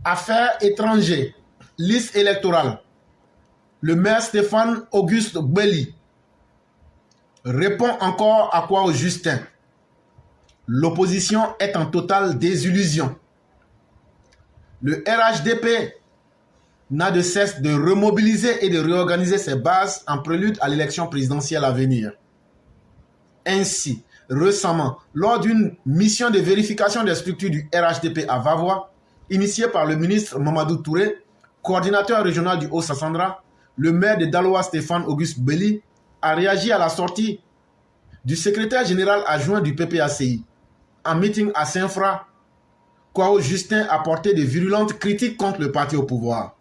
Affaires étrangères, liste électorale. Le maire Stéphane Auguste Belli répond encore à Kwao-Justin. L'opposition est en totale désillusion. Le RHDP n'a de cesse de remobiliser et de réorganiser ses bases en prélude à l'élection présidentielle à venir. Ainsi, récemment, lors d'une mission de vérification des structures du RHDP à Vavois, initiée par le ministre Mamadou Touré, coordinateur régional du Haut-Sassandra, le maire de Daloa Stéphane Auguste Belli a réagi à la sortie du secrétaire général adjoint du PPACI. En meeting à Saint-Fra, Kwao-Justin a porté de virulentes critiques contre le parti au pouvoir.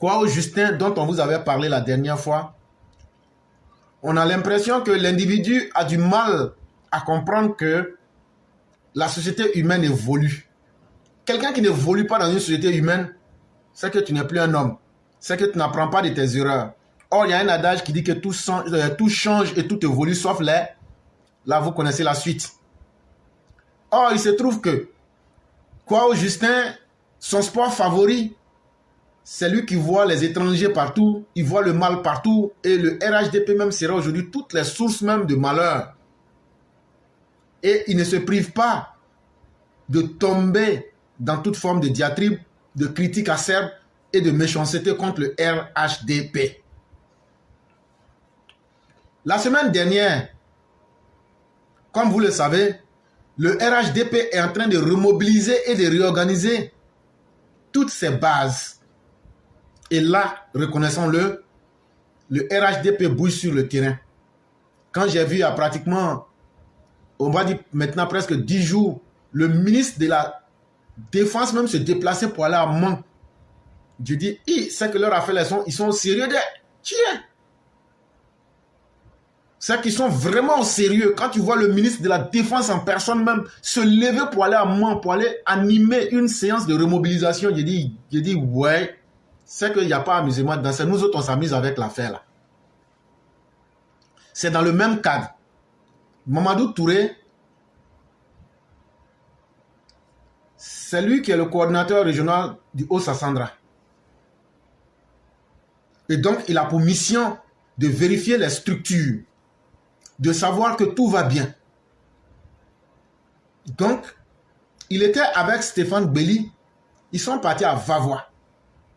Kwao-Justin, dont on vous avait parlé la dernière fois, on a l'impression que l'individu a du mal à comprendre que la société humaine évolue. Quelqu'un qui n'évolue pas dans une société humaine, c'est que tu n'es plus un homme. C'est que tu n'apprends pas de tes erreurs. Or, il y a un adage qui dit que tout change et tout évolue, sauf les. Là, vous connaissez la suite. Or, il se trouve que Kwao-Justin, son sport favori, c'est lui qui voit les étrangers partout, il voit le mal partout, et le RHDP même sera aujourd'hui toutes les sources même de malheur. Et il ne se prive pas de tomber dans toute forme de diatribe, de critique acerbe et de méchanceté contre le RHDP. La semaine dernière, comme vous le savez, le RHDP est en train de remobiliser et de réorganiser toutes ses bases. Et là, reconnaissons-le, le RHDP bouge sur le terrain. Quand j'ai vu à pratiquement, on va dire maintenant presque 10 jours, le ministre de la Défense même se déplacer pour aller à Mans, je dis, c'est que leur affaire, ils sont sérieux de tiens. C'est qu'ils sont vraiment sérieux. Quand tu vois le ministre de la Défense en personne même se lever pour aller à Mans, pour aller animer une séance de remobilisation, je dis ouais, c'est qu'il n'y a pas amusement dans ça. Nous autres, on s'amuse avec l'affaire là. C'est dans le même cadre. Mamadou Touré, c'est lui qui est le coordinateur régional du Haut-Sassandra. Et donc, il a pour mission de vérifier les structures, de savoir que tout va bien. Donc, il était avec Stéphane Belli. Ils sont partis à Vavois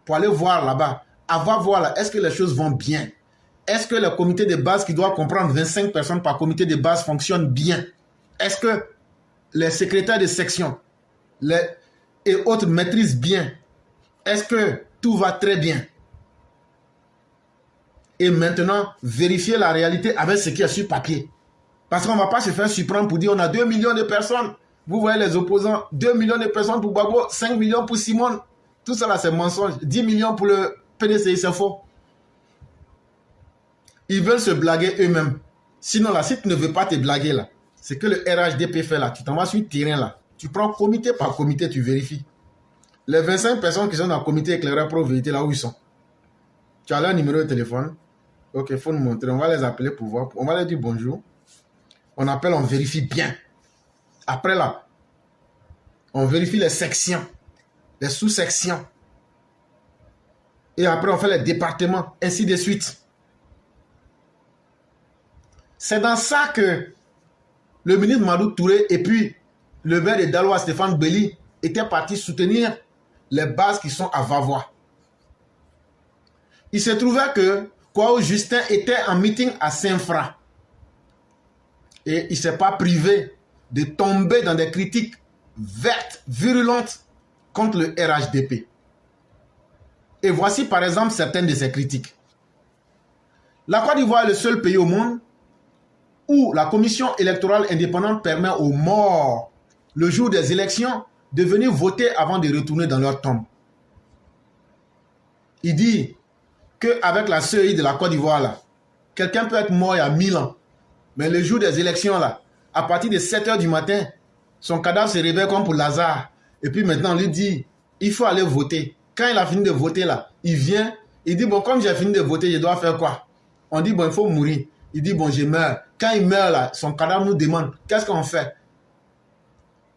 pour aller voir là-bas. À Vavois, là, est-ce que les choses vont bien? Est-ce que le comité de base qui doit comprendre 25 personnes par comité de base fonctionne bien? Est-ce que les secrétaires de section et autres maîtrisent bien? Est-ce que tout va très bien? Et maintenant, vérifier la réalité avec ce qui est sur papier. Parce qu'on ne va pas se faire surprendre pour dire on a 2 millions de personnes. Vous voyez les opposants, 2 millions de personnes pour Gbagbo, 5 millions pour Simone. Tout ça là, c'est mensonge. 10 millions pour le PDCI, c'est faux. Ils veulent se blaguer eux-mêmes. Sinon là, si tu ne veux pas te blaguer là, c'est que le RHDP fait là. Tu t'en vas sur le terrain là. Tu prends comité par comité, tu vérifies. Les 25 personnes qui sont dans le comité éclaireur pour vérité là où ils sont. Tu as leur numéro de téléphone. Ok, il faut nous montrer. On va les appeler pour voir. On va leur dire bonjour. On appelle, on vérifie bien. Après là, on vérifie les sections, les sous-sections. Et après, on fait les départements, ainsi de suite. C'est dans ça que le ministre Mamadou Touré et puis le maire de Daloa Stéphane Belli étaient partis soutenir les bases qui sont à Vavois. Il se trouvait que Kwao-Justin était en meeting à Saint-Fra. Et il ne s'est pas privé de tomber dans des critiques vertes, virulentes contre le RHDP. Et voici par exemple certaines de ces critiques. La Côte d'Ivoire est le seul pays au monde où la commission électorale indépendante permet aux morts, le jour des élections, de venir voter avant de retourner dans leur tombe. Il dit qu'avec la CEI de la Côte d'Ivoire, là, quelqu'un peut être mort il y a 1000 ans. Mais le jour des élections, là, à partir de 7 h du matin, son cadavre se réveille comme pour Lazare. Et puis maintenant, on lui dit, il faut aller voter. Quand il a fini de voter, là, il vient, il dit, bon, comme j'ai fini de voter, je dois faire quoi? On dit, bon, il faut mourir. Il dit, bon, je meurs. Quand il meurt, là, son cadavre nous demande, qu'est-ce qu'on fait?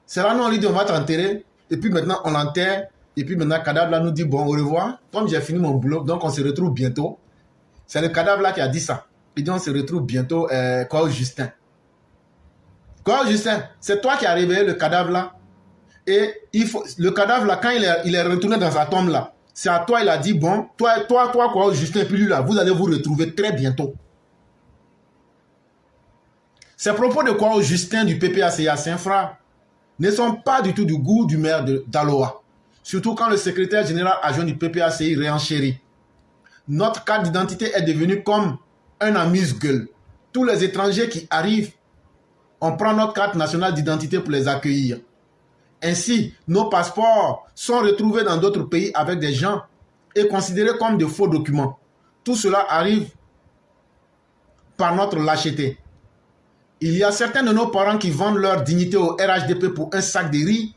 C'est là, nous, on lui dit, on va t'enterrer. Et puis maintenant, on l'enterre. Et puis maintenant, le cadavre là nous dit bon, au revoir. Comme j'ai fini mon boulot, donc on se retrouve bientôt. C'est le cadavre là qui a dit ça. Il dit on se retrouve bientôt, quoi, Justin. Quoi, Justin, c'est toi qui as réveillé le cadavre là. Et le cadavre là, quand il est retourné dans sa tombe là, c'est à toi, il a dit bon, toi, quoi, Justin, puis lui là, vous allez vous retrouver très bientôt. Ces propos de quoi, Justin du PPACA Saint-Fra ne sont pas du tout du goût du maire d'Aloa. Surtout quand le secrétaire général adjoint du PPACI réenchérit. Notre carte d'identité est devenue comme un amuse-gueule. Tous les étrangers qui arrivent, on prend notre carte nationale d'identité pour les accueillir. Ainsi, nos passeports sont retrouvés dans d'autres pays avec des gens et considérés comme de faux documents. Tout cela arrive par notre lâcheté. Il y a certains de nos parents qui vendent leur dignité au RHDP pour un sac de riz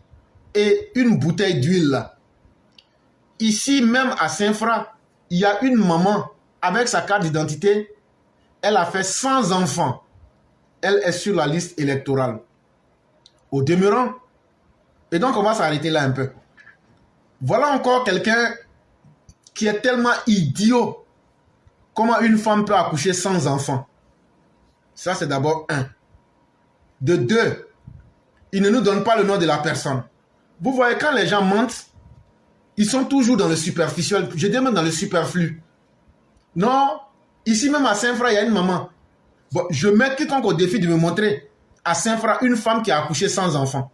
et une bouteille d'huile. Ici, même à Saint-Fra, il y a une maman avec sa carte d'identité. Elle a fait 100 enfants. Elle est sur la liste électorale. Au demeurant, et donc on va s'arrêter là un peu. Voilà encore quelqu'un qui est tellement idiot. Comment une femme peut accoucher sans enfants? Ça, c'est d'abord un. De deux, il ne nous donne pas le nom de la personne. Vous voyez, quand les gens mentent, ils sont toujours dans le superficiel. Je dis même dans le superflu. Non, ici même à Saint-Fra, il y a une maman. Bon, je mets quiconque au défi de me montrer à Saint-Fra une femme qui a accouché sans enfants.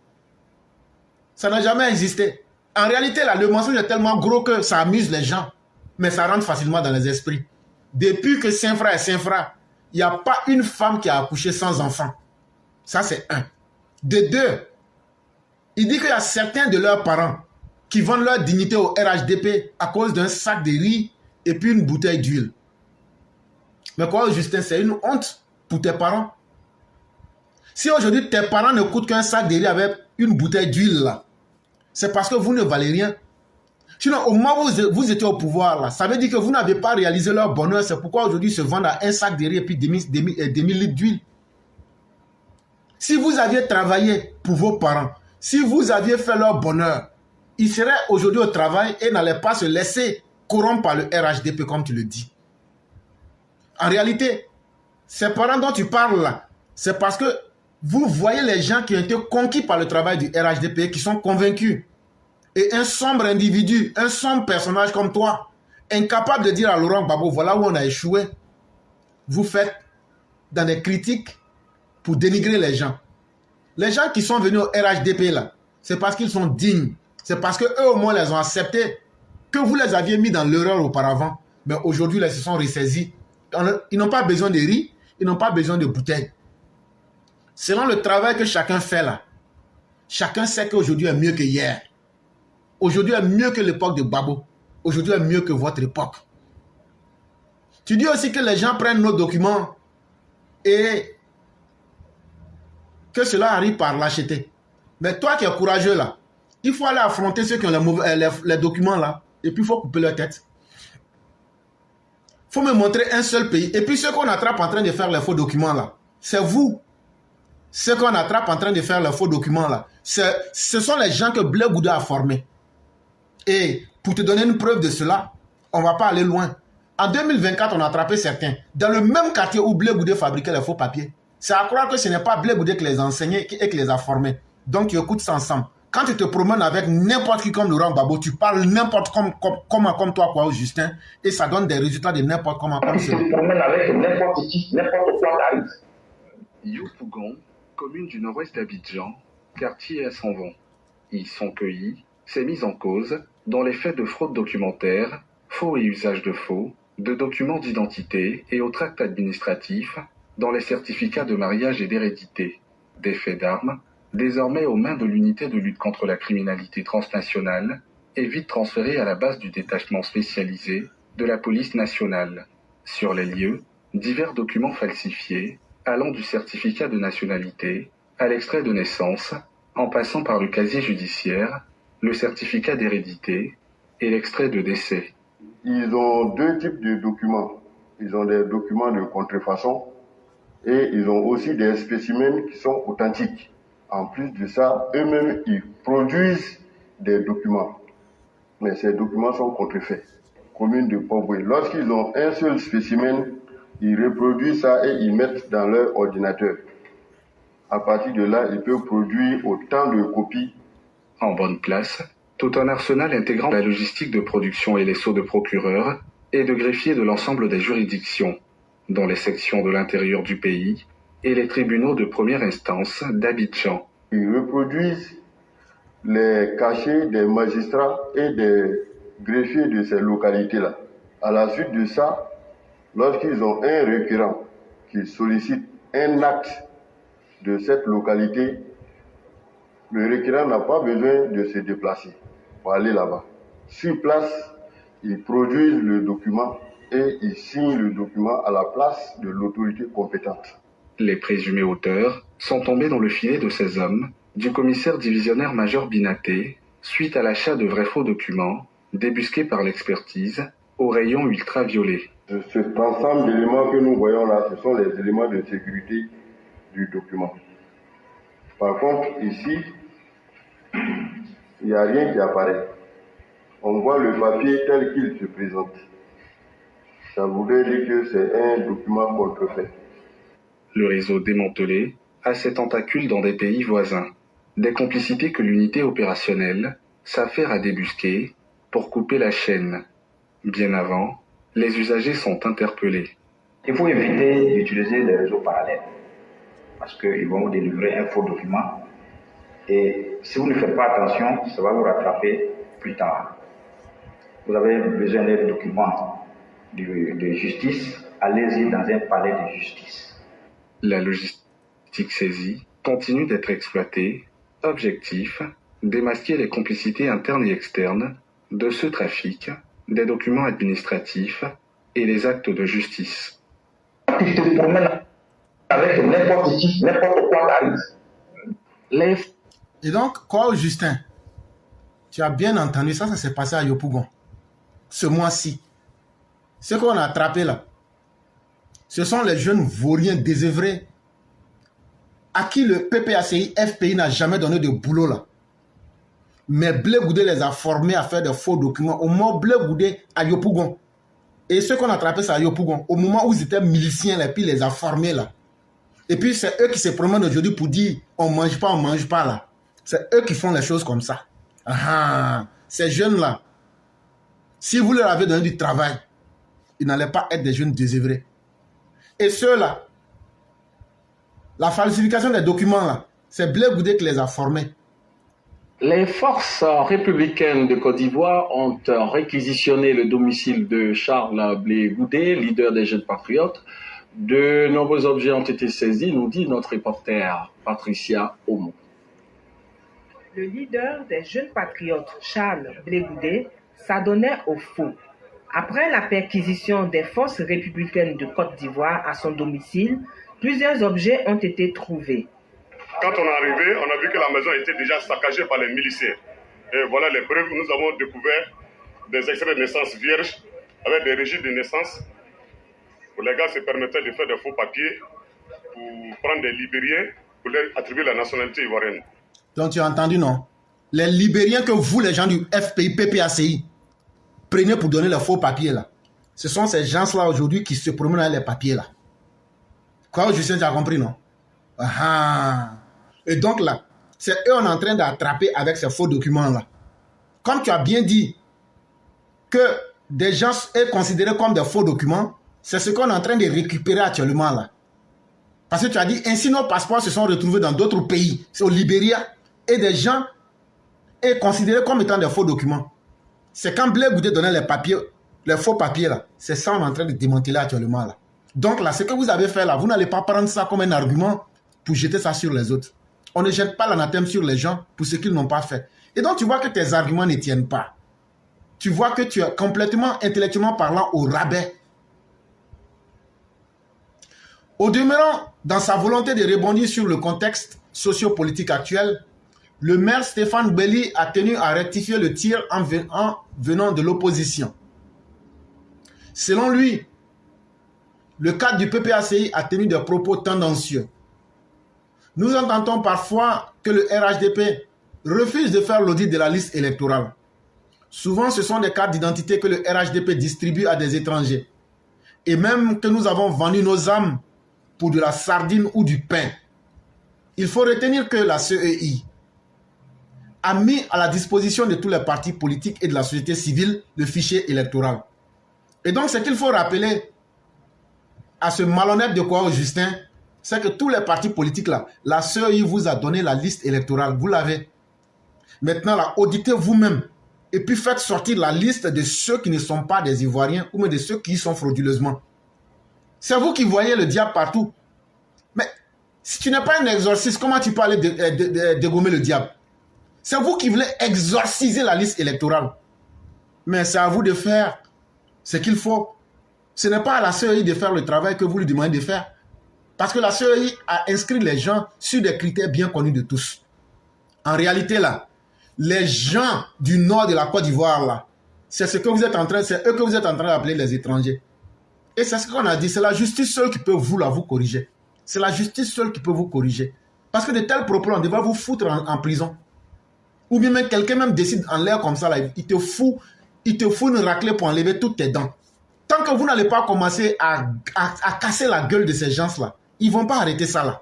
Ça n'a jamais existé. En réalité, là, le mensonge est tellement gros que ça amuse les gens. Mais ça rentre facilement dans les esprits. Depuis que Saint-Fra est Saint-Fra, il n'y a pas une femme qui a accouché sans enfants. Ça, c'est un. De deux, il dit qu'il y a certains de leurs parents qui vendent leur dignité au RHDP à cause d'un sac de riz et puis une bouteille d'huile. Mais quoi, Justin, c'est une honte pour tes parents. Si aujourd'hui tes parents ne coûtent qu'un sac de riz avec une bouteille d'huile là, c'est parce que vous ne valez rien. Sinon, au moment où vous étiez au pouvoir là, ça veut dire que vous n'avez pas réalisé leur bonheur. C'est pourquoi aujourd'hui ils se vendent à un sac de riz et puis des litres d'huile. Si vous aviez travaillé pour vos parents, si vous aviez fait leur bonheur, ils seraient aujourd'hui au travail et n'allaient pas se laisser corrompre par le RHDP comme tu le dis. En réalité, ces parents dont tu parles là, c'est parce que vous voyez les gens qui ont été conquis par le travail du RHDP, qui sont convaincus. Et un sombre individu, un sombre personnage comme toi, incapable de dire à Laurent Gbagbo, voilà où on a échoué, vous faites dans des critiques pour dénigrer les gens. Les gens qui sont venus au RHDP là, c'est parce qu'ils sont dignes. C'est parce qu'eux au moins les ont acceptés, que vous les aviez mis dans l'erreur auparavant. Mais aujourd'hui, ils se sont ressaisis. Ils n'ont pas besoin de riz, ils n'ont pas besoin de bouteilles. Selon le travail que chacun fait là, chacun sait qu'aujourd'hui est mieux que hier. Aujourd'hui est mieux que l'époque de Gbagbo. Aujourd'hui est mieux que votre époque. Tu dis aussi que les gens prennent nos documents et que cela arrive par lâcheté. Mais toi qui es courageux là, il faut aller affronter ceux qui ont les documents là et puis il faut couper leur tête. Il faut me montrer un seul pays. Et puis ceux qu'on attrape en train de faire les faux documents là, c'est vous. Ceux qu'on attrape en train de faire les faux documents là, ce sont les gens que Blé Goudé a formés. Et pour te donner une preuve de cela, on ne va pas aller loin. En 2024, on a attrapé certains dans le même quartier où Blé Goudé fabriquait les faux papiers. C'est à croire que ce n'est pas Blé Goudé qui les a enseignés et qui les a formés. Donc, tu écoutes ça ensemble. Quand tu te promènes avec n'importe qui comme Laurent Gbagbo, tu parles n'importe comment comme toi, quoi, Justin, et ça donne des résultats de n'importe comment. Comme tu te promènes avec n'importe qui, n'importe quoi arrive. Yopougon, commune du nord-ouest d'Abidjan, quartier à Sanvon. Y sont cueillis, c'est mis en cause dans les faits de fraude documentaire, faux et usage de faux, de documents d'identité et autres actes administratifs, dans les certificats de mariage et d'hérédité, des faits d'armes, désormais aux mains de l'unité de lutte contre la criminalité transnationale, et vite transférés à la base du détachement spécialisé de la police nationale. Sur les lieux, divers documents falsifiés, allant du certificat de nationalité à l'extrait de naissance, en passant par le casier judiciaire, le certificat d'hérédité et l'extrait de décès. Ils ont deux types de documents. Ils ont des documents de contrefaçon et ils ont aussi des spécimens qui sont authentiques. En plus de ça, eux-mêmes, ils produisent des documents. mais ces documents sont contrefaits. Commune de Port-Boué. Lorsqu'ils ont un seul spécimen, ils reproduisent ça et ils mettent dans leur ordinateur. À partir de là, ils peuvent produire autant de copies. En bonne place, tout un arsenal intégrant la logistique de production et les sceaux de procureur et de greffiers de l'ensemble des juridictions, dont les sections de l'intérieur du pays et les tribunaux de première instance d'Abidjan. Ils reproduisent les cachets des magistrats et des greffiers de ces localités-là. À la suite de ça, lorsqu'ils ont un requérant qui sollicite un acte de cette localité, le requérant n'a pas besoin de se déplacer pour aller là-bas. Sur place, ils produisent le document et ils signent le document à la place de l'autorité compétente. Les présumés auteurs sont tombés dans le filet de ces hommes du commissaire divisionnaire major Binaté suite à l'achat de vrais faux documents débusqués par l'expertise au rayon ultraviolet. Cet ensemble d'éléments que nous voyons là, ce sont les éléments de sécurité du document. Par contre, ici, il n'y a rien qui apparaît. On voit le papier tel qu'il se présente. Ça voudrait dire que c'est un document contrefait. Le réseau démantelé a ses tentacules dans des pays voisins. Des complicités que l'unité opérationnelle s'affaire à débusquer pour couper la chaîne. Bien avant, les usagers sont interpellés. Il faut éviter d'utiliser les réseaux parallèles parce qu'ils vont vous délivrer un faux document et si vous ne faites pas attention, ça va vous rattraper plus tard. Vous avez besoin d'un document de justice, allez-y dans un palais de justice. La logistique saisie continue d'être exploitée. Objectif, démasquer les complicités internes et externes de ce trafic, des documents administratifs et les actes de justice. Tu te promènes avec n'importe qui, n'importe quoi arrive. Et donc, quoi, Justin, tu as bien entendu ça, ça s'est passé à Yopougon, ce mois-ci. Ce qu'on a attrapé là, ce sont les jeunes vauriens désœuvrés à qui le PPACI, FPI n'a jamais donné de boulot là. Mais Blé Goudé les a formés à faire des faux documents au moment Blé Goudé à Yopougon. Et ceux qu'on a attrapés, c'est à Yopougon, au moment où ils étaient miliciens là, puis ils les a formés là. Et puis c'est eux qui se promènent aujourd'hui pour dire on mange pas là. C'est eux qui font les choses comme ça. Ah, ces jeunes là, si vous leur avez donné du travail, ils n'allaient pas être des jeunes désœuvrés. Et ceux-là, la falsification des documents, là, c'est Blé Goudé qui les a formés. Les forces républicaines de Côte d'Ivoire ont réquisitionné le domicile de Charles Blé Goudé, leader des Jeunes Patriotes. De nombreux objets ont été saisis, nous dit notre reporter Patricia Omo. Le leader des Jeunes Patriotes, Charles Blé Goudé, s'adonnait au faux. Après la perquisition des forces républicaines de Côte d'Ivoire à son domicile, plusieurs objets ont été trouvés. Quand on est arrivé, on a vu que la maison était déjà saccagée par les miliciens. Et voilà les preuves, nous avons découvert des extraits de naissance vierges avec des registres de naissance où les gars se permettaient de faire des faux papiers pour prendre des Libériens pour leur attribuer la nationalité ivoirienne. Donc tu as entendu, non? Les Libériens que vous, les gens du FPI, PPACI, prenez pour donner les faux papiers là. Ce sont ces gens-là aujourd'hui qui se promènent avec les papiers là. Quoi, Justin, tu as compris, non? Ah. Et donc là, c'est eux on est en train d'attraper avec ces faux documents là. Comme tu as bien dit que des gens sont considérés comme des faux documents, c'est ce qu'on est en train de récupérer actuellement là. Parce que tu as dit, ainsi nos passeports se sont retrouvés dans d'autres pays, c'est au Libéria, et des gens sont considérés comme étant des faux documents. C'est quand Blé Goudé donnait les papiers, les faux papiers là, c'est ça on est en train de démanteler actuellement là. Donc là, ce que vous avez fait là, vous n'allez pas prendre ça comme un argument pour jeter ça sur les autres. On ne jette pas l'anathème sur les gens pour ce qu'ils n'ont pas fait. Et donc tu vois que tes arguments ne tiennent pas. Tu vois que tu es complètement, intellectuellement parlant, au rabais. Au demeurant, dans sa volonté de rebondir sur le contexte sociopolitique actuel, le maire Stéphane Belly a tenu à rectifier le tir en venant de l'opposition. Selon lui, le cadre du PPACI a tenu des propos tendancieux. Nous entendons parfois que le RHDP refuse de faire l'audit de la liste électorale. Souvent, ce sont des cartes d'identité que le RHDP distribue à des étrangers. Et même que nous avons vendu nos âmes pour de la sardine ou du pain. Il faut retenir que la CEI a mis à la disposition de tous les partis politiques et de la société civile le fichier électoral. Et donc, ce qu'il faut rappeler à ce malhonnête de quoi Justin, c'est que tous les partis politiques là, la CEI vous a donné la liste électorale, vous l'avez. Maintenant, là, auditez vous-même et puis faites sortir la liste de ceux qui ne sont pas des Ivoiriens ou même de ceux qui y sont frauduleusement. C'est vous qui voyez le diable partout. Mais si tu n'es pas un exorciste, comment tu peux aller dégommer le diable? C'est vous qui voulez exorciser la liste électorale. Mais c'est à vous de faire ce qu'il faut. Ce n'est pas à la CEI de faire le travail que vous lui demandez de faire. Parce que la CEI a inscrit les gens sur des critères bien connus de tous. En réalité, là, les gens du nord de la Côte d'Ivoire, là, c'est eux que vous êtes en train d'appeler les étrangers. Et c'est ce qu'on a dit, c'est la justice seule qui peut vous corriger. C'est la justice seule qui peut vous corriger. Parce que de tels propos, on devrait vous foutre en prison. Ou bien même quelqu'un même décide en l'air comme ça, là, il te fout une raclée pour enlever toutes tes dents. Tant que vous n'allez pas commencer à casser la gueule de ces gens-là, ils ne vont pas arrêter ça là.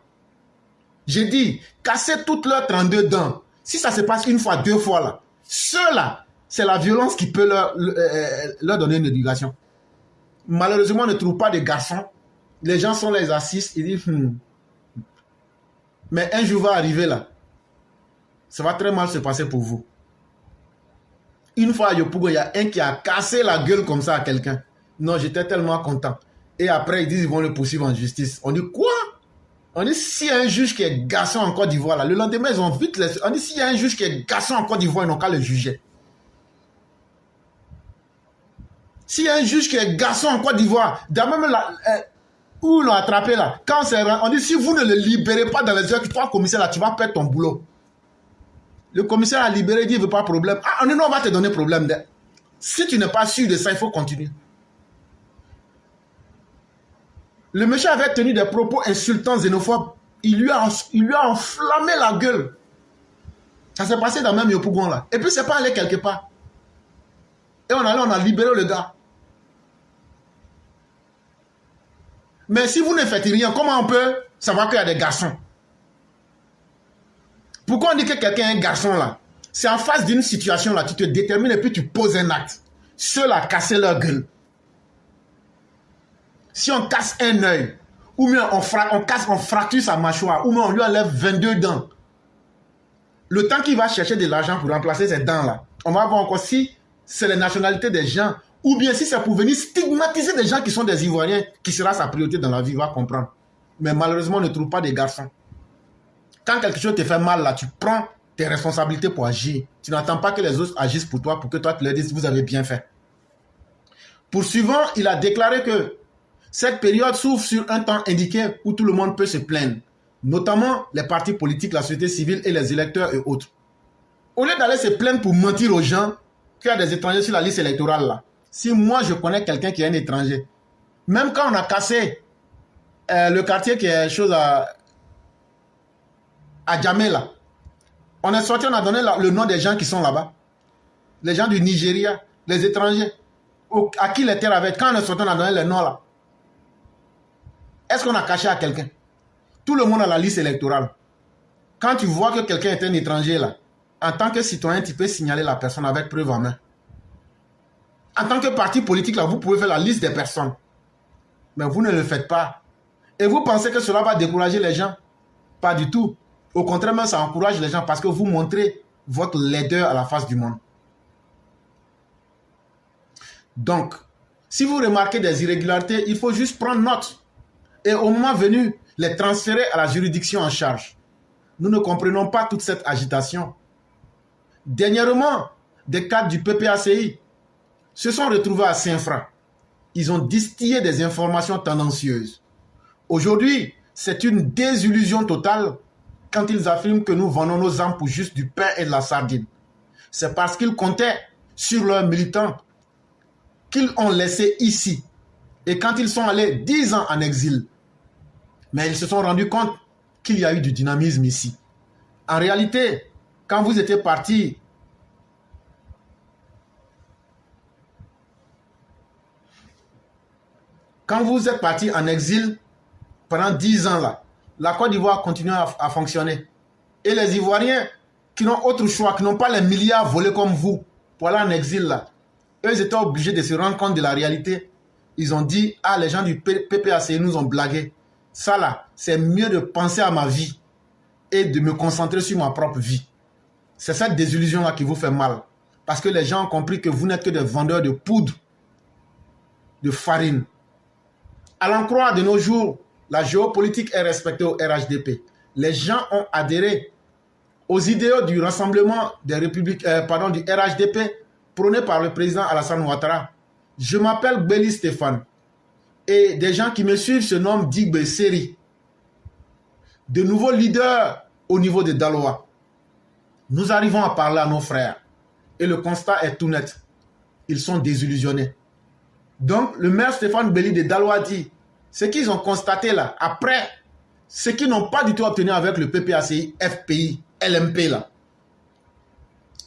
J'ai dit, casser toutes leurs 32 dents. Si ça se passe une fois, deux fois là, ceux-là, c'est la violence qui peut leur donner une éducation. Malheureusement, on ne trouve pas de garçons. Les gens sont les assises, ils disent, mais un jour va arriver là. Ça va très mal se passer pour vous. Une fois à Yopougon, il y a un qui a cassé la gueule comme ça à quelqu'un. Non, j'étais tellement content. Et après, ils disent qu'ils vont le poursuivre en justice. On dit quoi? On dit s'il y a un juge qui est garçon en Côte d'Ivoire, là, le lendemain, ils ont vite laissé. On dit s'il y a un juge qui est garçon en Côte d'Ivoire, ils n'ont qu'à le juger. S'il y a un juge qui est garçon en Côte d'Ivoire, même où ils l'ont attrapé là, quand on dit si vous ne le libérez pas dans les heures que toi, commissaire, là, tu vas perdre ton boulot. Le commissaire a libéré, il dit il ne veut pas de problème. Ah, non, on va te donner problème. Si tu n'es pas sûr de ça, il faut continuer. Le monsieur avait tenu des propos insultants, xénophobes. Il lui a enflammé la gueule. Ça s'est passé dans même Yopougon là. Et puis c'est pas allé quelque part. Et on a libéré le gars. Mais si vous ne faites rien, comment on peut savoir qu'il y a des garçons? Pourquoi on dit que quelqu'un est un garçon là? C'est en face d'une situation là, tu te détermines et puis tu poses un acte. Ceux-là casser leur gueule. Si on casse un œil, ou bien on fracture sa mâchoire, ou bien on lui enlève 22 dents, le temps qu'il va chercher de l'argent pour remplacer ces dents-là, on va voir encore si c'est la nationalité des gens, ou bien si c'est pour venir stigmatiser des gens qui sont des Ivoiriens, qui sera sa priorité dans la vie, il va comprendre. Mais malheureusement, on ne trouve pas de garçons. Quand quelque chose te fait mal, là, tu prends tes responsabilités pour agir. Tu n'attends pas que les autres agissent pour toi, pour que toi tu leur dises, vous avez bien fait. Poursuivant, il a déclaré que cette période s'ouvre sur un temps indiqué où tout le monde peut se plaindre, notamment les partis politiques, la société civile et les électeurs et autres. Au lieu d'aller se plaindre pour mentir aux gens qu'il y a des étrangers sur la liste électorale, là, si moi je connais quelqu'un qui est un étranger, même quand on a cassé le quartier qui est chose à Djamé, là, on est sorti, on a donné le nom des gens qui sont là-bas, les gens du Nigeria, les étrangers, à qui les terres avaient. Quand on est sorti, on a donné les noms là. Est-ce qu'on a caché à quelqu'un? Tout le monde a la liste électorale. Quand tu vois que quelqu'un est un étranger là, en tant que citoyen, tu peux signaler la personne avec preuve en main. En tant que parti politique là, vous pouvez faire la liste des personnes. Mais vous ne le faites pas. Et vous pensez que cela va décourager les gens? Pas du tout. Au contraire, même ça encourage les gens parce que vous montrez votre laideur à la face du monde. Donc, si vous remarquez des irrégularités, il faut juste prendre note. Et au moment venu, les transférer à la juridiction en charge. Nous ne comprenons pas toute cette agitation. Dernièrement, des cadres du PPACI se sont retrouvés à Saint-Fra. Ils ont distillé des informations tendancieuses. Aujourd'hui, c'est une désillusion totale quand ils affirment que nous vendons nos âmes pour juste du pain et de la sardine. C'est parce qu'ils comptaient sur leurs militants qu'ils ont laissés ici. Et quand ils sont allés 10 ans en exil, mais ils se sont rendus compte qu'il y a eu du dynamisme ici. En réalité, quand vous étiez partis Quand vous êtes parti en exil pendant 10 ans, là, la Côte d'Ivoire continue à fonctionner. Et les Ivoiriens qui n'ont autre choix, qui n'ont pas les milliards volés comme vous, pour aller en exil, là, eux, ils étaient obligés de se rendre compte de la réalité. Ils ont dit, ah, les gens du PPACI nous ont blagué. Ça, là, c'est mieux de penser à ma vie et de me concentrer sur ma propre vie. C'est cette désillusion-là qui vous fait mal. Parce que les gens ont compris que vous n'êtes que des vendeurs de poudre, de farine. À l'en croire de nos jours, la géopolitique est respectée au RHDP. Les gens ont adhéré aux idéaux du rassemblement des républiques, du RHDP prôné par le président Alassane Ouattara. Je m'appelle Béli Stéphane. Et des gens qui me suivent se nomment Digbe Seri. De nouveaux leaders au niveau de Daloa. Nous arrivons à parler à nos frères. Et le constat est tout net. Ils sont désillusionnés. Donc, le maire Stéphane Béli de Daloa dit, ce qu'ils ont constaté là, après, ce qu'ils n'ont pas du tout obtenu avec le PPACI, FPI, LMP là.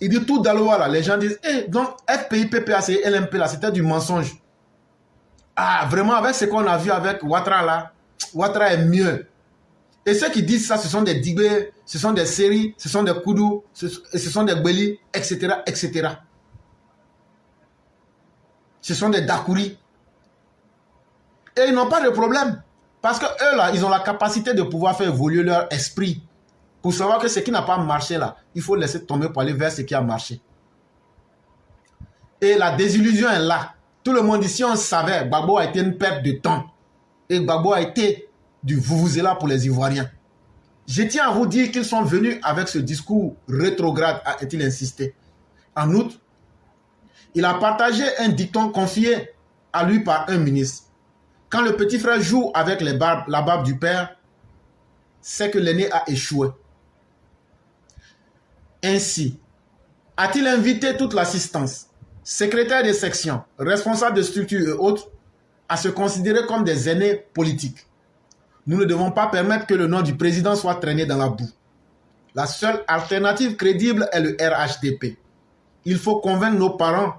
Il dit tout Daloa là, les gens disent, donc FPI, PPACI, LMP là, c'était du mensonge. Ah, vraiment, avec ce qu'on a vu avec Ouattara là, Ouattara est mieux. Et ceux qui disent ça, ce sont des Digbe, ce sont des Seri, ce sont des Koudou, ce sont des Béli, etc., etc. Ce sont des Dakouri. Et ils n'ont pas de problème. Parce que eux, là, ils ont la capacité de pouvoir faire évoluer leur esprit. Pour savoir que ce qui n'a pas marché, là, il faut laisser tomber pour aller vers ce qui a marché. Et la désillusion est là. Tout le monde dit, si on savait, Gbagbo a été une perte de temps. Et Gbagbo a été du vuvuzela pour les Ivoiriens. Je tiens à vous dire qu'ils sont venus avec ce discours rétrograde, a-t-il insisté. En outre, il a partagé un dicton confié à lui par un ministre. Quand le petit frère joue avec la barbe du père, c'est que l'aîné a échoué. Ainsi, a-t-il invité toute l'assistance, secrétaire de section, responsable de structure et autres, à se considérer comme des aînés politiques. Nous ne devons pas permettre que le nom du président soit traîné dans la boue. La seule alternative crédible est le RHDP. Il faut convaincre nos parents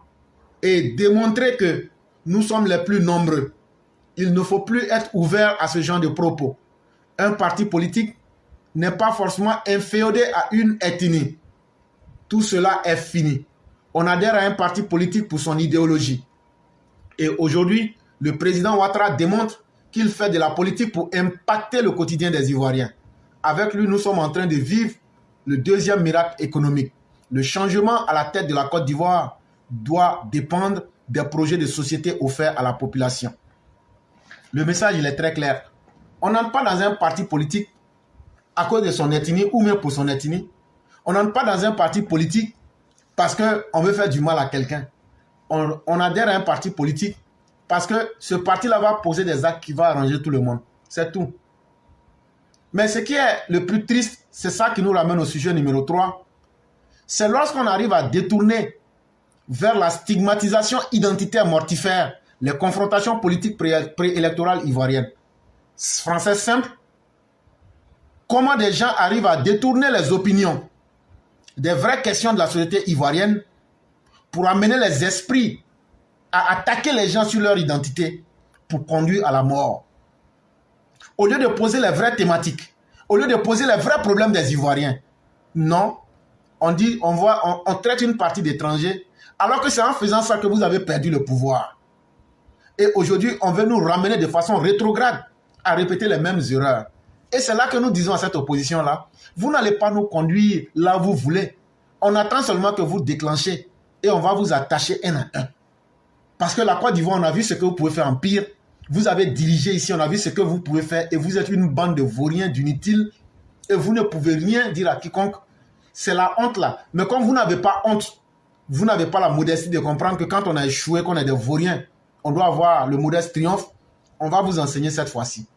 et démontrer que nous sommes les plus nombreux. Il ne faut plus être ouvert à ce genre de propos. Un parti politique n'est pas forcément inféodé à une ethnie. Tout cela est fini. On adhère à un parti politique pour son idéologie. Et aujourd'hui, le président Ouattara démontre qu'il fait de la politique pour impacter le quotidien des Ivoiriens. Avec lui, nous sommes en train de vivre le deuxième miracle économique. Le changement à la tête de la Côte d'Ivoire doit dépendre des projets de société offerts à la population. Le message, il est très clair. On n'entre pas dans un parti politique à cause de son ethnie ou même pour son ethnie. On n'entre pas dans un parti politique parce qu'on veut faire du mal à quelqu'un. On adhère à un parti politique parce que ce parti-là va poser des actes qui vont arranger tout le monde. C'est tout. Mais ce qui est le plus triste, c'est ça qui nous ramène au sujet numéro 3. C'est lorsqu'on arrive à détourner vers la stigmatisation identitaire mortifère les confrontations politiques préélectorales ivoiriennes. Français simple, comment des gens arrivent à détourner les opinions des vraies questions de la société ivoirienne pour amener les esprits à attaquer les gens sur leur identité pour conduire à la mort. Au lieu de poser les vraies thématiques, au lieu de poser les vrais problèmes des Ivoiriens, non, on dit, on traite une partie d'étrangers, alors que c'est en faisant ça que vous avez perdu le pouvoir. Et aujourd'hui, on veut nous ramener de façon rétrograde à répéter les mêmes erreurs. Et c'est là que nous disons à cette opposition-là, vous n'allez pas nous conduire là où vous voulez. On attend seulement que vous déclenchez et on va vous attacher un à un. Parce que la Côte d'Ivoire, on a vu ce que vous pouvez faire en pire. Vous avez dirigé ici, on a vu ce que vous pouvez faire et vous êtes une bande de vauriens, d'inutiles et vous ne pouvez rien dire à quiconque. C'est la honte là. Mais comme vous n'avez pas honte, vous n'avez pas la modestie de comprendre que quand on a échoué, qu'on est des vauriens, on doit avoir le modeste triomphe. On va vous enseigner cette fois-ci.